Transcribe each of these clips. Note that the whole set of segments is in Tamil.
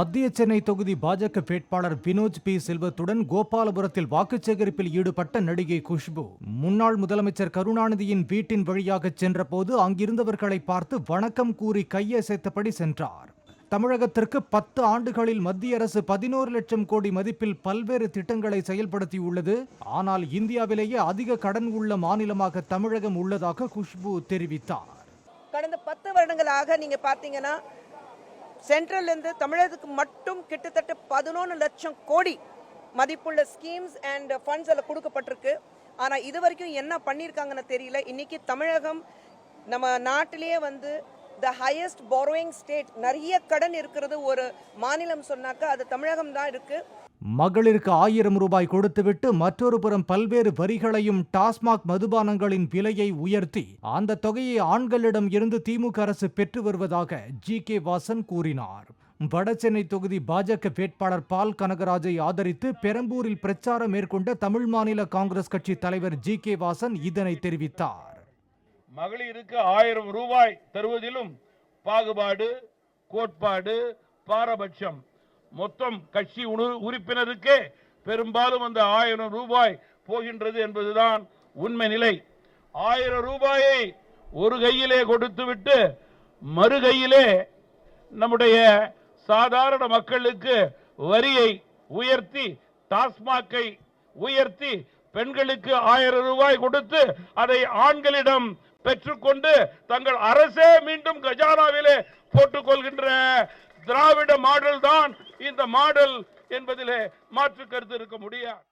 மத்திய சென்னை தொகுதி பாஜக வேட்பாளர் வினோஜ் பி செல்வத்துடன் கோபாலபுரத்தில் வாக்குச் சேகரிப்பில் ஈடுபட்ட நடிகை குஷ்பு முன்னாள் முதலமைச்சர் கருணாநிதியின் வீட்டின் வழியாக சென்றபோது அங்கிருந்தவர்களை பார்த்து வணக்கம் கூறி கையசைத்தபடி சென்றார். தமிழகத்திற்கு 10 ஆண்டுகளில் மத்திய அரசு 11 லட்சம் கோடி மதிப்பில் பல்வேறு திட்டங்களை செயல்படுத்தியுள்ளது. ஆனால் இந்தியாவிலேயே அதிக கடன் உள்ள மாநிலமாக தமிழகம் உள்ளதாக குஷ்பு தெரிவித்தார். கடந்த 10 வருடங்களாக நீங்க பாத்தீங்கன்னா சென்ட்ரல்ல இருந்து தமிழகத்துக்கு மட்டும் கிட்டத்தட்ட 11 லட்சம் கோடி மதிப்புள்ள ஸ்கீம்ஸ் அண்ட் ஃபண்ட்ஸ் எல்லாம் கொடுக்கப்பட்டிருக்கு. ஆனா இது வரைக்கும் என்ன பண்ணியிருக்காங்கன்னு தெரியல. இன்னைக்கு தமிழகம் நம்ம நாட்டிலேயே த ஹையஸ்ட் borrowing ஸ்டேட், நிறைய கடன் இருக்கிறது ஒரு மாநிலம் சொன்னாக்கா அது தமிழகம் தான் இருக்கு. மகளிருக்கு 1000 ரூபாய் கொடுத்துவிட்டு மற்றொரு புறம் பல்வேறு வரிகளையும் டாஸ்மாக் மதுபானங்களின் விலையை உயர்த்தி அந்த தொகையை ஆண்களிடம் இருந்து திமுக அரசு பெற்று வருவதாக ஜி.கே. வாசன் கூறினார். வடசென்னை தொகுதி பாஜக வேட்பாளர் பால் கனகராஜை ஆதரித்து பெரம்பூரில் பிரச்சாரம் மேற்கொண்ட தமிழ் மாநில காங்கிரஸ் கட்சி தலைவர் ஜி.கே. வாசன் இதனை தெரிவித்தார். மகளிருக்கு 1000 ரூபாய் தருவதிலும் பாகுபாடு, கோட்பாடு, பாரபட்சம், மொத்தம் கட்சி உறுப்பினருக்கே பெரும்பாலும் அந்த 1000 ரூபாய் போகின்றது என்பதுதான் உண்மை நிலை. 1000 ரூபாயை ஒரு கையிலே கொடுத்துவிட்டு மறு கையிலே நம்முடைய சாதாரண மக்களுக்கு வரியை உயர்த்தி, டாஸ்மாக்கை உயர்த்தி, பெண்களுக்கு 1000 ரூபாய் கொடுத்து அதை ஆண்களிடம் பெற்றுக்கொண்டு தங்கள் அரசே மீண்டும் கஜானாவிலே போட்டுக் கொள்கின்ற திராவிட மாடல் தான் இந்த மாடல் என்பதிலே மாற்று கருத்து இருக்க முடியாது.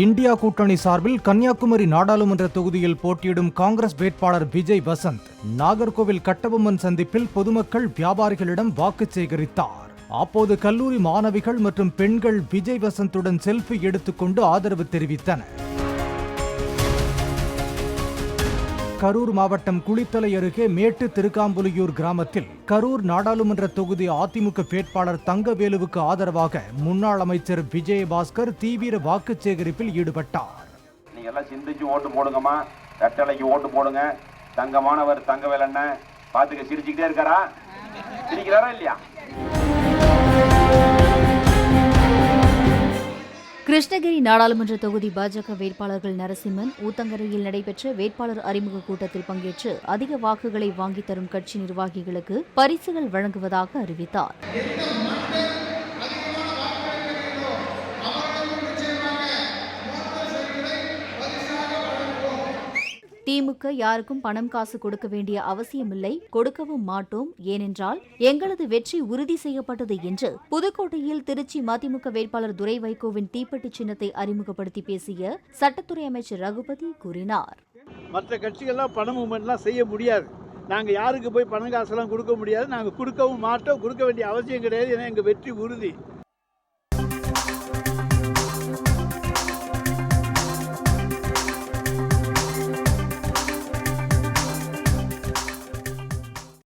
இந்தியா கூட்டணி சார்பில் கன்னியாகுமரி நாடாளுமன்ற தொகுதியில் போட்டியிடும் காங்கிரஸ் வேட்பாளர் விஜய் வசந்த் நாகர்கோவில் கட்டபொம்மன் சந்திப்பில் பொதுமக்கள், வியாபாரிகளிடம் வாக்கு சேகரித்தார். அப்போது கல்லூரி மாணவிகள் மற்றும் பெண்கள் விஜய் வசந்துடன் செல்ஃபி எடுத்துக்கொண்டு ஆதரவு தெரிவித்தனர். கரூர் மாவட்டம் குளித்தலை அருகே மேட்டு திருக்காம்புலியூர் கிராமத்தில் கரூர் நாடாளுமன்ற தொகுதி அதிமுக வேட்பாளர் தங்கவேலுவுக்கு ஆதரவாக முன்னாள் அமைச்சர் விஜயபாஸ்கர் தீவிர வாக்கு சேகரிப்பில் ஈடுபட்டார். நீங்க எல்லாம் சிந்திச்சு ஓட்டு போடுங்கம்மா, ரெட்டலைக்கு ஓட்டு போடுங்க. தங்கமானவர் தங்கவேல் அண்ணன் பாத்துக்க சிரிச்சுக்கிட்டே இருக்காரா? சிரிக்கிறாரா இல்லையா? கிருஷ்ணகிரி நாடாளுமன்ற தொகுதி பாஜக வேட்பாளர்கள் நரசிம்மன் ஊத்தங்கரையில் நடைபெற்ற வேட்பாளர் அறிமுக கூட்டத்தில் பங்கேற்று அதிக வாக்குகளை வாங்கித் தரும் கட்சி நிர்வாகிகளுக்கு பரிசுகள் வழங்குவதாக அறிவித்தார். திமுக யாருக்கும் பணம் காசு கொடுக்க வேண்டிய அவசியமில்லை, கொடுக்கவும் மாட்டோம். ஏனென்றால் எங்களது வெற்றி உறுதி செய்யப்பட்டது என்று புதுக்கோட்டையில் திருச்சி மதிமுக வேட்பாளர் துரை வைகோவின் தீப்பெட்டி சின்னத்தை அறிமுகப்படுத்தி பேசிய சட்டத்துறை அமைச்சர் ரகுபதி கூறினார். மற்ற கட்சிகள்லாம் பண மூவ்மெண்ட்லாம் செய்ய முடியாது. நாங்கள் யாருக்கு போய் பணம் காசெல்லாம் கொடுக்க முடியாது. நாங்கள் கொடுக்கவும் மாட்டோம், கொடுக்க வேண்டிய அவசியம் கிடையாது. ஏன்னா எங்கள் வெற்றி உறுதி.